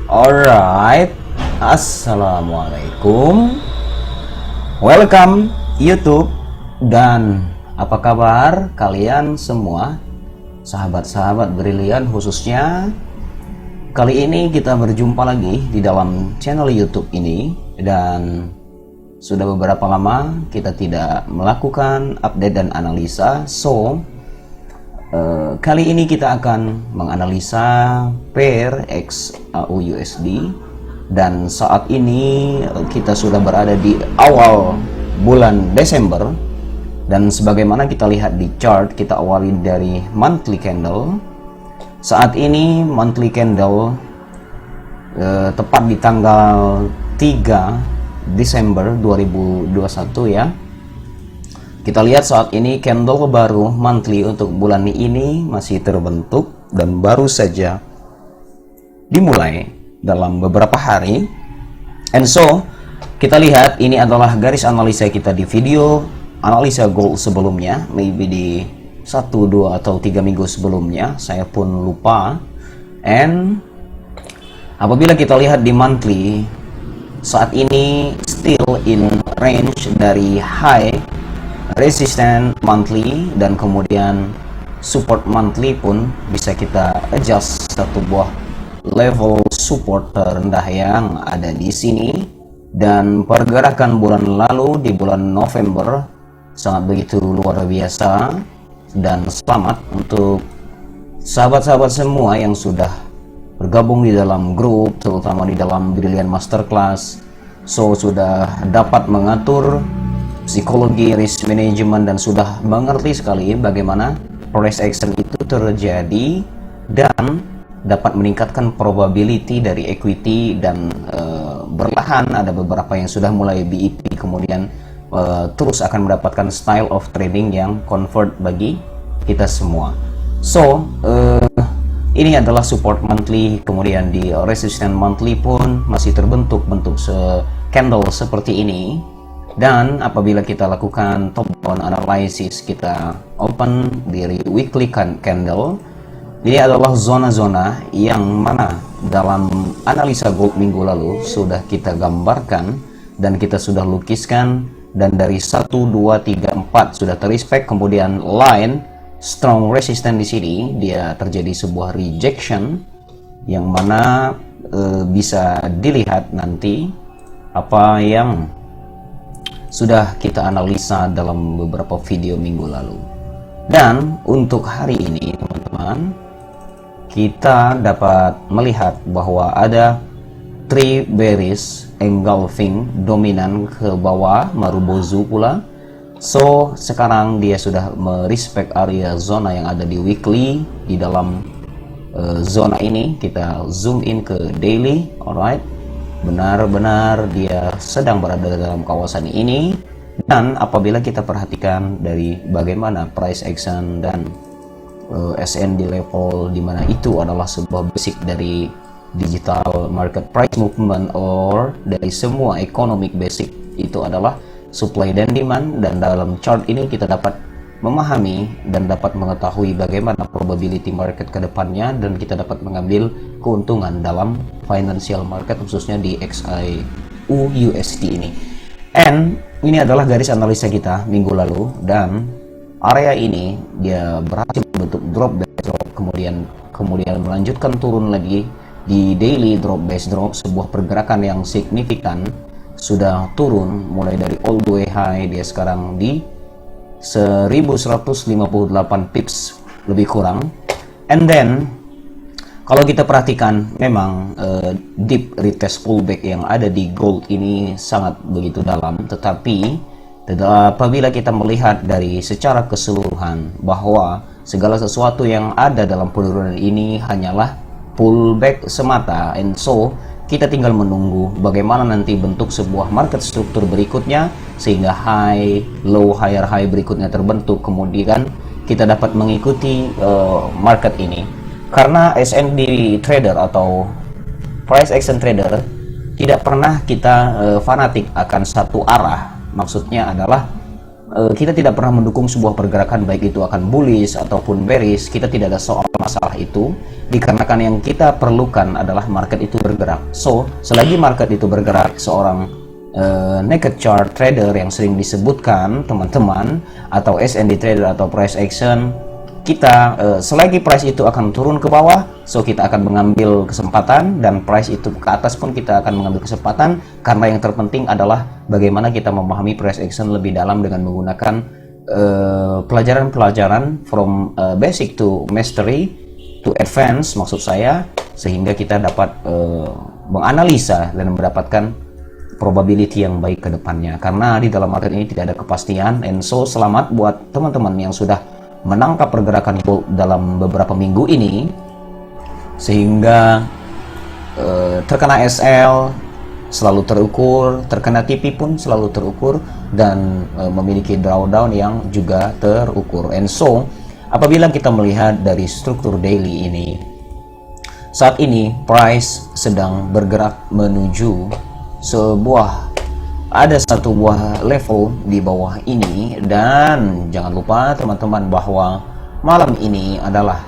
Alright, assalamualaikum, welcome YouTube, dan apa kabar kalian semua, sahabat-sahabat brilian khususnya. Kali ini kita berjumpa lagi di dalam channel YouTube ini, dan sudah beberapa lama kita tidak melakukan update dan analisa. Kali ini kita akan menganalisa pair XAU/USD, dan saat ini kita sudah berada di awal bulan Desember, dan sebagaimana kita lihat di chart, kita awali dari monthly candle. Saat ini monthly candle tepat di tanggal 3 Desember 2021 ya. Kita lihat saat ini candle baru monthly untuk bulan ini masih terbentuk dan baru saja dimulai dalam beberapa hari. And so kita lihat ini adalah garis analisa kita di video analisa gold sebelumnya, maybe di 1, 2 atau 3 minggu sebelumnya, saya pun lupa. And apabila kita lihat di monthly, saat ini still in range dari high resistance monthly dan kemudian support monthly pun bisa kita adjust satu buah level support terendah yang ada di sini. Dan pergerakan bulan lalu di bulan November sangat begitu luar biasa, dan selamat untuk sahabat-sahabat semua yang sudah bergabung di dalam grup, terutama di dalam Brilliant Masterclass. So sudah dapat mengatur psikologi risk management dan sudah mengerti sekali bagaimana price action itu terjadi dan dapat meningkatkan probability dari equity. Dan berlahan ada beberapa yang sudah mulai BIP, kemudian terus akan mendapatkan style of trading yang convert bagi kita semua. So ini adalah support monthly, kemudian di resistance monthly pun masih terbentuk bentuk candle seperti ini. Dan apabila kita lakukan top down analysis, kita open dari weekly candle, ini adalah zona-zona yang mana dalam analisa gold minggu lalu sudah kita gambarkan dan kita sudah lukiskan. Dan dari 1, 2, 3, 4 sudah terrespect, kemudian line strong resistance di sini dia terjadi sebuah rejection yang mana bisa dilihat nanti apa yang sudah kita analisa dalam beberapa video minggu lalu. Dan untuk hari ini teman-teman, kita dapat melihat bahwa ada three bearish engulfing dominan ke bawah Marubozu pula. So sekarang dia sudah merespect area zona yang ada di weekly. Di dalam zona ini kita zoom in ke daily. Alright, benar-benar dia sedang berada dalam kawasan ini. Dan apabila kita perhatikan dari bagaimana price action dan SND level, dimana itu adalah sebuah basic dari digital market price movement or dari semua economic basic, itu adalah supply dan demand. Dan dalam chart ini kita dapat memahami dan dapat mengetahui bagaimana probability market ke depannya, dan kita dapat mengambil keuntungan dalam financial market khususnya di XAU/USD ini. And ini adalah garis analisa kita minggu lalu, dan area ini dia berhasil membentuk drop base drop, kemudian melanjutkan turun lagi di daily drop base drop, sebuah pergerakan yang signifikan. Sudah turun mulai dari all the way high, dia sekarang di 1158 pips lebih kurang. And then kalau kita perhatikan, memang deep retest pullback yang ada di gold ini sangat begitu dalam. Tetapi apabila kita melihat dari secara keseluruhan bahwa segala sesuatu yang ada dalam penurunan ini hanyalah pullback semata, and so kita tinggal menunggu bagaimana nanti bentuk sebuah market struktur berikutnya, sehingga high, low, higher high berikutnya terbentuk, kemudian kita dapat mengikuti market ini. Karena SND trader atau price action trader tidak pernah kita fanatik akan satu arah. Maksudnya adalah kita tidak pernah mendukung sebuah pergerakan baik itu akan bullish ataupun bearish. Kita tidak ada soal masalah itu, dikarenakan yang kita perlukan adalah market itu bergerak. So, selagi market itu bergerak, seorang naked chart trader yang sering disebutkan teman-teman, atau SND trader atau price action, kita selagi price itu akan turun ke bawah, so kita akan mengambil kesempatan, dan price itu ke atas pun kita akan mengambil kesempatan, karena yang terpenting adalah bagaimana kita memahami price action lebih dalam dengan menggunakan pelajaran-pelajaran from basic to mastery to advance, maksud saya, sehingga kita dapat menganalisa dan mendapatkan probability yang baik ke depannya. Karena di dalam market ini tidak ada kepastian, and so selamat buat teman-teman yang sudah menangkap pergerakan gold dalam beberapa minggu ini, sehingga terkena SL selalu terukur, terkena TP pun selalu terukur, dan memiliki drawdown yang juga terukur. And so, apabila kita melihat dari struktur daily ini, saat ini price sedang bergerak menuju ada satu buah level di bawah ini, dan jangan lupa teman-teman bahwa malam ini adalah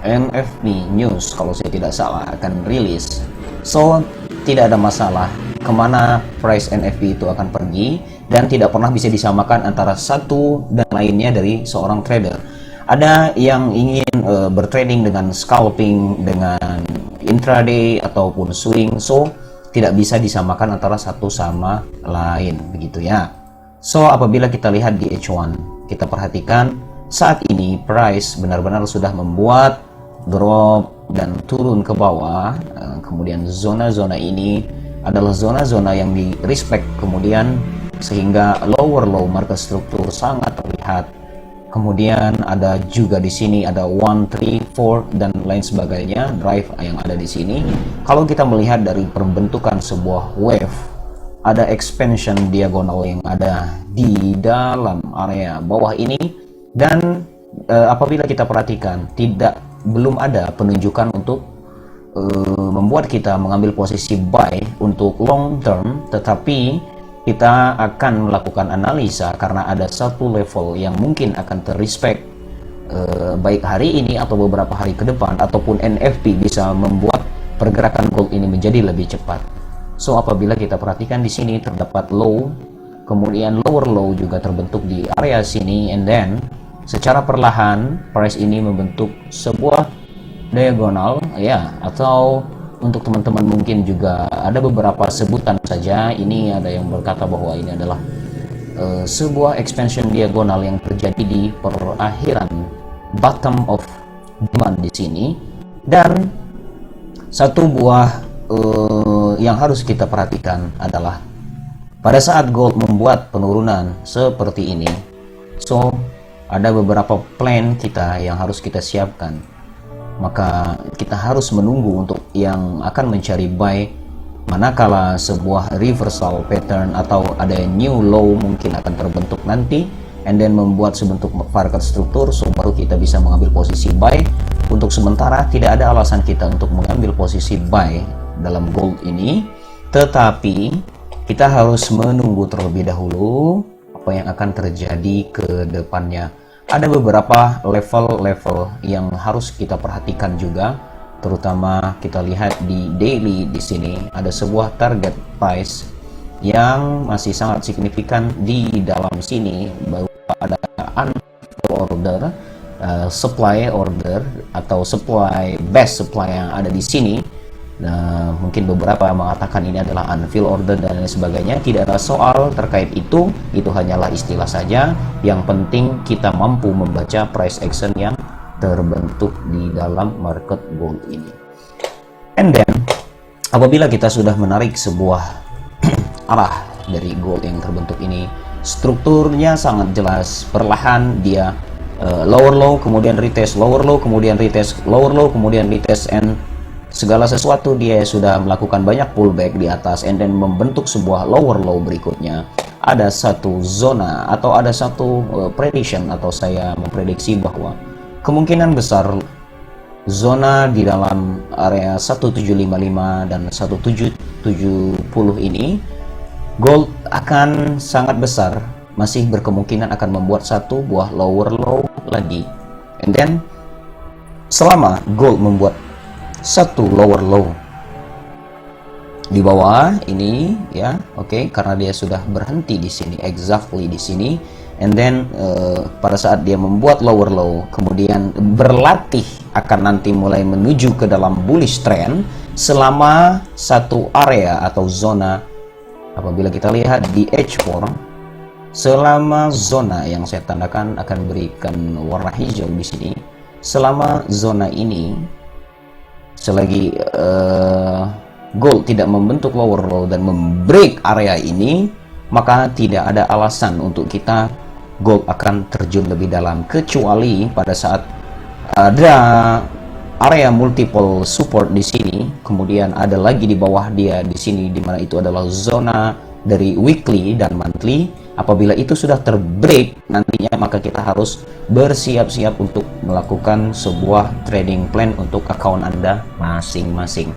NFP News, kalau saya tidak salah, akan rilis. So, tidak ada masalah kemana price NFP itu akan pergi, dan tidak pernah bisa disamakan antara satu dan lainnya dari seorang trader. Ada yang ingin bertrading dengan scalping, dengan intraday ataupun swing, so tidak bisa disamakan antara satu sama lain, begitu ya. So, apabila kita lihat di H1, kita perhatikan saat ini price benar-benar sudah membuat drop dan turun ke bawah. Kemudian zona-zona ini adalah zona-zona yang di respect, kemudian sehingga lower low market struktur sangat terlihat. Kemudian ada juga di sini ada 1, 3, 4 dan lain sebagainya drive yang ada di sini. Kalau kita melihat dari pembentukan sebuah wave, ada expansion diagonal yang ada di dalam area bawah ini, dan apabila kita perhatikan belum ada penunjukan untuk membuat kita mengambil posisi buy untuk long term, tetapi kita akan melakukan analisa karena ada satu level yang mungkin akan terrespect baik hari ini atau beberapa hari ke depan, ataupun NFP bisa membuat pergerakan gold ini menjadi lebih cepat. So, apabila kita perhatikan di sini terdapat low, kemudian lower low juga terbentuk di area sini, and then secara perlahan price ini membentuk sebuah diagonal ya, atau untuk teman-teman mungkin juga ada beberapa sebutan saja. Ini ada yang berkata bahwa ini adalah sebuah expansion diagonal yang terjadi di perakhiran bottom of demand di sini. Dan satu buah yang harus kita perhatikan adalah pada saat gold membuat penurunan seperti ini, so ada beberapa plan kita yang harus kita siapkan. Maka kita harus menunggu untuk yang akan mencari buy, manakala sebuah reversal pattern atau ada new low mungkin akan terbentuk nanti, and then membuat sebentuk market struktur, so baru kita bisa mengambil posisi buy. Untuk sementara tidak ada alasan kita untuk mengambil posisi buy dalam gold ini, tetapi kita harus menunggu terlebih dahulu apa yang akan terjadi ke depannya. Ada beberapa level-level yang harus kita perhatikan juga, terutama kita lihat di daily. Di sini ada sebuah target price yang masih sangat signifikan di dalam sini, bahwa ada unfilled order, supply order atau best supply yang ada di sini. Nah, mungkin beberapa mengatakan ini adalah unfilled order dan lain sebagainya. Tidak ada soal terkait itu hanyalah istilah saja. Yang penting kita mampu membaca price action yang terbentuk di dalam market gold ini. And then, apabila kita sudah menarik sebuah arah dari gold yang terbentuk ini, strukturnya sangat jelas. Perlahan dia lower low, kemudian retest lower low, kemudian retest lower low, kemudian retest, and segala sesuatu dia sudah melakukan banyak pullback di atas, and then membentuk sebuah lower low berikutnya. Ada satu zona atau ada satu prediction, atau saya memprediksi bahwa kemungkinan besar zona di dalam area 1755 dan 1770 ini gold akan sangat besar masih berkemungkinan akan membuat satu buah lower low lagi, and then selama gold membuat satu lower low di bawah ini ya, oke, karena dia sudah berhenti di sini, exactly di sini, and then pada saat dia membuat lower low, kemudian berlatih akan nanti mulai menuju ke dalam bullish trend selama satu area atau zona. Apabila kita lihat di H4, selama zona yang saya tandakan akan berikan warna hijau di sini, selama zona ini, selagi gold tidak membentuk lower low dan membreak area ini, maka tidak ada alasan untuk kita gold akan terjun lebih dalam, kecuali pada saat ada area multiple support di sini, kemudian ada lagi di bawah dia di sini, di mana itu adalah zona dari weekly dan monthly. Apabila itu sudah terbreak nantinya, maka kita harus bersiap-siap untuk melakukan sebuah trading plan untuk account Anda masing-masing.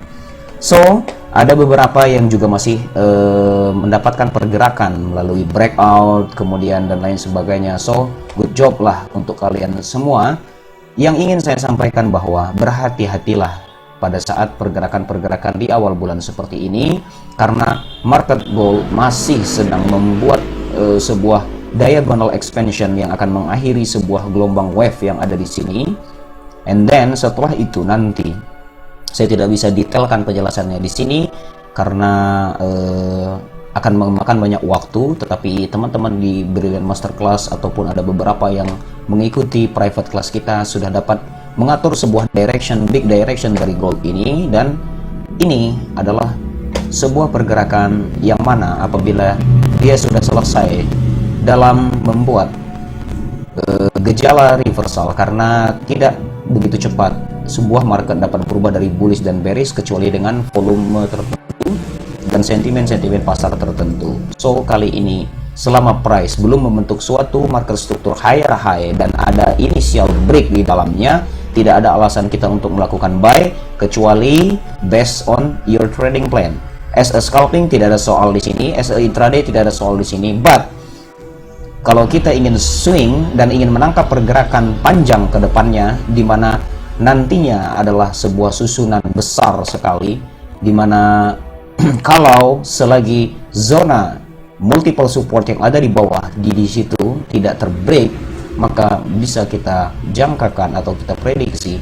So, ada beberapa yang juga masih mendapatkan pergerakan melalui breakout, kemudian dan lain sebagainya. So, good job lah untuk kalian semua. Yang ingin saya sampaikan bahwa berhati-hatilah pada saat pergerakan-pergerakan di awal bulan seperti ini, karena market gold masih sedang membuat sebuah diagonal expansion yang akan mengakhiri sebuah gelombang wave yang ada di sini. And then setelah itu nanti saya tidak bisa detailkan penjelasannya di sini karena akan memakan banyak waktu, tetapi teman-teman di Brilliant Masterclass ataupun ada beberapa yang mengikuti private class kita sudah dapat mengatur sebuah direction, big direction dari gold ini, dan ini adalah sebuah pergerakan yang mana apabila dia sudah selesai dalam membuat gejala reversal, karena tidak begitu cepat sebuah market dapat berubah dari bullish dan bearish kecuali dengan volume tertentu dan sentimen-sentimen pasar tertentu. So kali ini selama price belum membentuk suatu market struktur higher high dan ada initial break di dalamnya, tidak ada alasan kita untuk melakukan buy kecuali based on your trading plan. As a scalping tidak ada soal di sini, as a intraday tidak ada soal di sini, but kalau kita ingin swing dan ingin menangkap pergerakan panjang ke depannya, di mana nantinya adalah sebuah susunan besar sekali, di mana kalau selagi zona multiple support yang ada di bawah di situ tidak terbreak, maka bisa kita jangkakan atau kita prediksi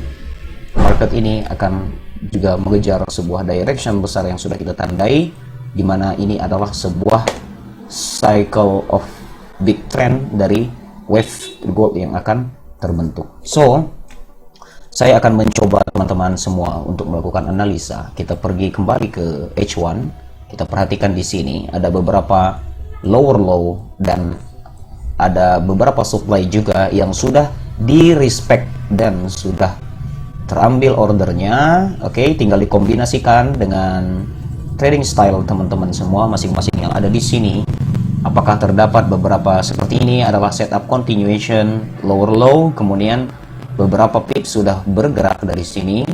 market ini akan juga mengejar sebuah direction besar yang sudah kita tandai, di mana ini adalah sebuah cycle of big trend dari wave gold yang akan terbentuk. So, saya akan mencoba teman-teman semua untuk melakukan analisa. Kita pergi kembali ke H1. Kita perhatikan di sini ada beberapa lower low dan ada beberapa supply juga yang sudah di respect dan sudah terambil ordernya. Oke, tinggal dikombinasikan dengan trading style teman-teman semua masing-masing yang ada di sini. Apakah terdapat beberapa seperti ini adalah setup continuation lower low, kemudian beberapa pips sudah bergerak dari sini.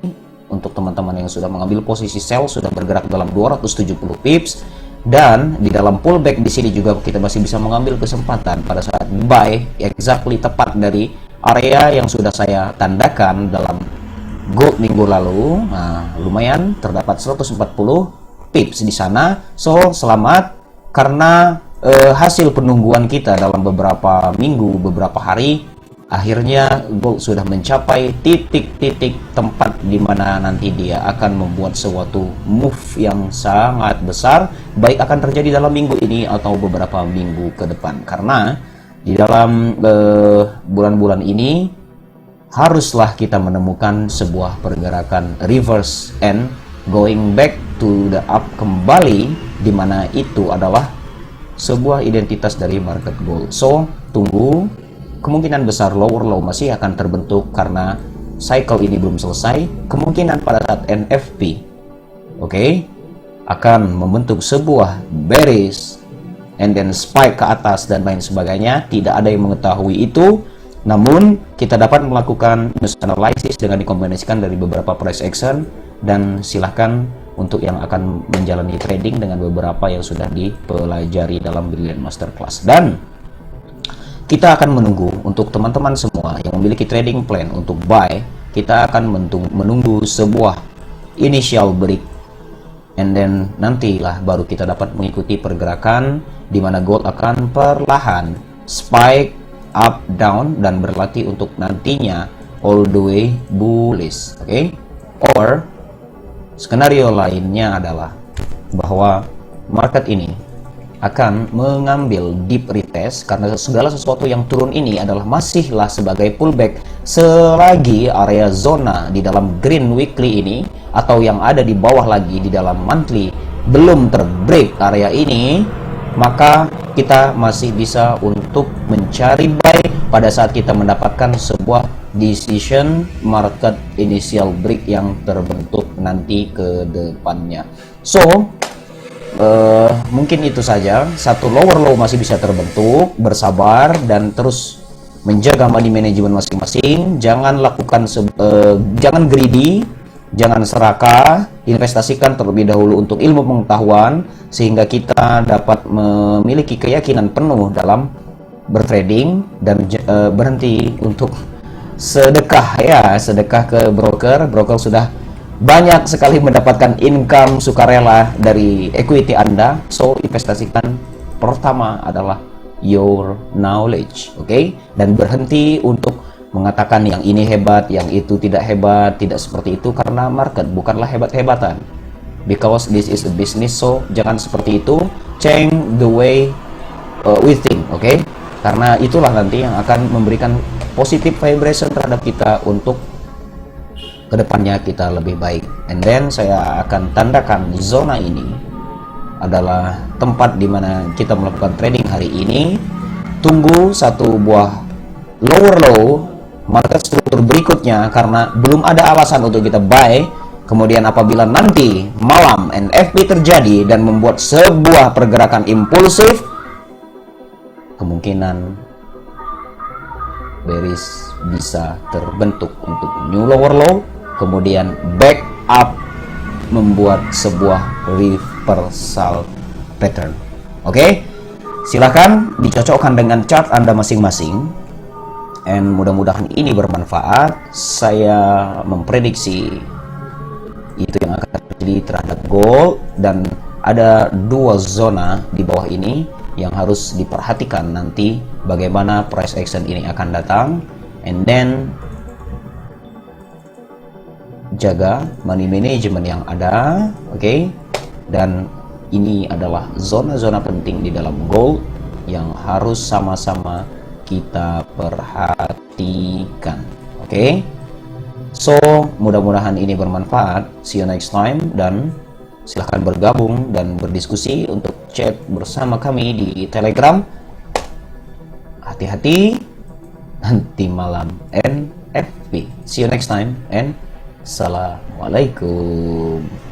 Untuk teman-teman yang sudah mengambil posisi sell sudah bergerak dalam 270 pips, dan di dalam pullback di sini juga kita masih bisa mengambil kesempatan pada saat buy exactly tepat dari area yang sudah saya tandakan dalam gold minggu lalu. Nah, lumayan terdapat 140 pips di sana. So, selamat karena hasil penungguan kita dalam beberapa minggu, beberapa hari, akhirnya gold sudah mencapai titik-titik tempat di mana nanti dia akan membuat suatu move yang sangat besar, baik akan terjadi dalam minggu ini atau beberapa minggu ke depan. Karena di dalam bulan-bulan ini haruslah kita menemukan sebuah pergerakan reverse and going back to the up kembali, di mana itu adalah sebuah identitas dari market gold. So, tunggu, kemungkinan besar lower low masih akan terbentuk karena cycle ini belum selesai. Kemungkinan pada saat NFP akan membentuk sebuah bearish and then spike ke atas dan lain sebagainya. Tidak ada yang mengetahui itu, namun kita dapat melakukan news analysis dengan dikombinasikan dari beberapa price action, dan silahkan untuk yang akan menjalani trading dengan beberapa yang sudah dipelajari dalam Brilliant Masterclass. Dan kita akan menunggu untuk teman-teman semua yang memiliki trading plan untuk buy kita akan menunggu sebuah initial break, and then nantilah baru kita dapat mengikuti pergerakan di mana gold akan perlahan spike up down dan berlatih untuk nantinya all the way bullish. Oke? Or skenario lainnya adalah bahwa market ini akan mengambil deep retest karena segala sesuatu yang turun ini adalah masihlah sebagai pullback selagi area zona di dalam green weekly ini atau yang ada di bawah lagi di dalam monthly belum terbreak area ini, maka kita masih bisa untuk mencari buy pada saat kita mendapatkan sebuah decision market initial break yang terbentuk nanti ke depannya. So mungkin itu saja, satu lower low masih bisa terbentuk, bersabar dan terus menjaga money management masing-masing. Jangan lakukan jangan greedy, jangan serakah, investasikan terlebih dahulu untuk ilmu pengetahuan sehingga kita dapat memiliki keyakinan penuh dalam bertrading dan berhenti untuk sedekah ke broker sudah banyak sekali mendapatkan income sukarela dari equity Anda. So investasikan pertama adalah your knowledge, oke? Dan berhenti untuk mengatakan yang ini hebat, yang itu tidak hebat, tidak seperti itu, karena market bukanlah hebat-hebatan. Because this is a business, so jangan seperti itu. Change the way we think, oke? Karena itulah nanti yang akan memberikan positive vibration terhadap kita untuk kedepannya kita lebih baik. And then saya akan tandakan zona ini adalah tempat di mana kita melakukan trading hari ini. Tunggu satu buah lower low market struktur berikutnya karena belum ada alasan untuk kita buy. Kemudian apabila nanti malam NFP terjadi dan membuat sebuah pergerakan impulsif, kemungkinan bearish bisa terbentuk untuk new lower low, kemudian back up membuat sebuah reversal pattern. Oke, silahkan dicocokkan dengan chart Anda masing-masing, and mudah-mudahan ini bermanfaat. Saya memprediksi itu yang akan terjadi terhadap gold, dan ada dua zona di bawah ini yang harus diperhatikan nanti bagaimana price action ini akan datang, and then jaga money management yang ada, oke? Dan ini adalah zona-zona penting di dalam gold yang harus sama-sama kita perhatikan, oke? So, mudah-mudahan ini bermanfaat. See you next time, dan silahkan bergabung dan berdiskusi untuk chat bersama kami di Telegram. Hati-hati nanti malam NFP. See you next time, and Assalamualaikum.